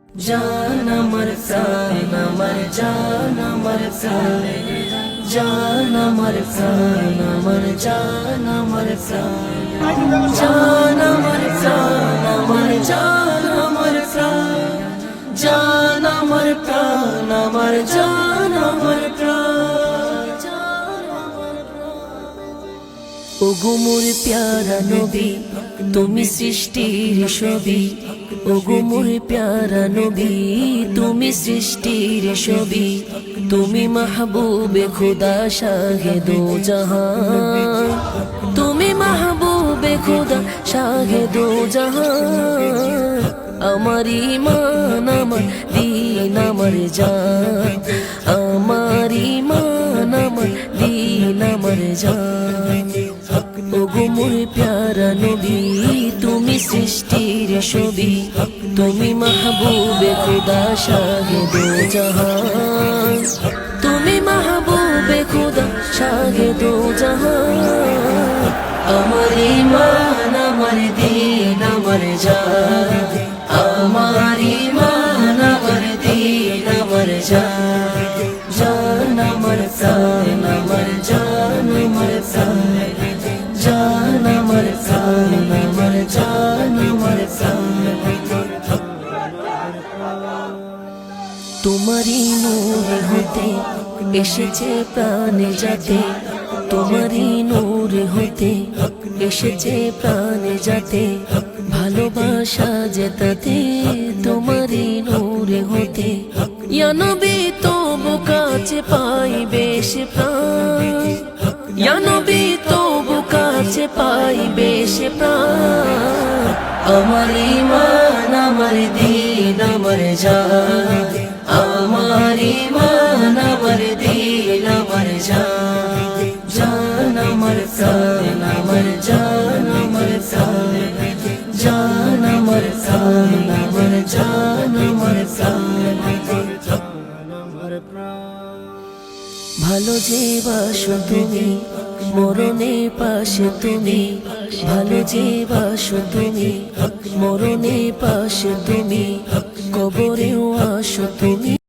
জান আমার প্রাণ আমার জান আমার প্রাণ জান আমার প্রাণ আমার জান আমার প্রাণ জান আমার প্রাণ আমার জান আমার প্রাণ জান আমার প্রাণ আমার জান আমার প্রাণ ওগো মোর প্যারা নবী তুমি সৃষ্টির ছবি ওগো মোর প্যারা নবী তুমি সৃষ্টির ছবি তুমি মাহবুবে খুদা শাহে দো জাহান তুমি মাহবুবে খুদা শাহে দো জাহান আমার ঈমান আমার দীন আমার জান আমার ঈমান আমার দীন আমার জান ওগো মোর প্যারা নবী তুমি সৃষ্টির ছবি তুমি মাহবুবে খুদা শাহে দো জাহান তুমি মাহবুবে খুদা শাহে দো জাহান আমার ঈমান আমার দীন আমার জান আমার ঈমান আমার দীন আমার জান জান আমার প্রাণ আমার জান আমার প্রাণ জান আমার প্রাণ আমার জান আমার প্রাণ তোমারই নূর হতে এসেছে প্রাণে যাতে তোমারই নূর হতে এসেছে প্রাণে যাতে ভালোবাসা যেতাতে তোমারই নূর হতে ইয়া নবী তবু কাছে পাই বেশ প্রাণ ইয়া নবী তবু কাছে পাই বেশ প্রাণ আমার ঈমান আমার দীন আমার জান আমার ঈমান আমার দীন আমার জান জান আমার প্রাণ আমার জান আমার প্রাণ জান আমার প্রাণ আমার জান আমার প্রাণ ভালো যে বাসো তুমি মরণে পাশে তুমি ভালো যে বাসো তুমি মরণে পাশে তুমি কবরেও আসো তুমি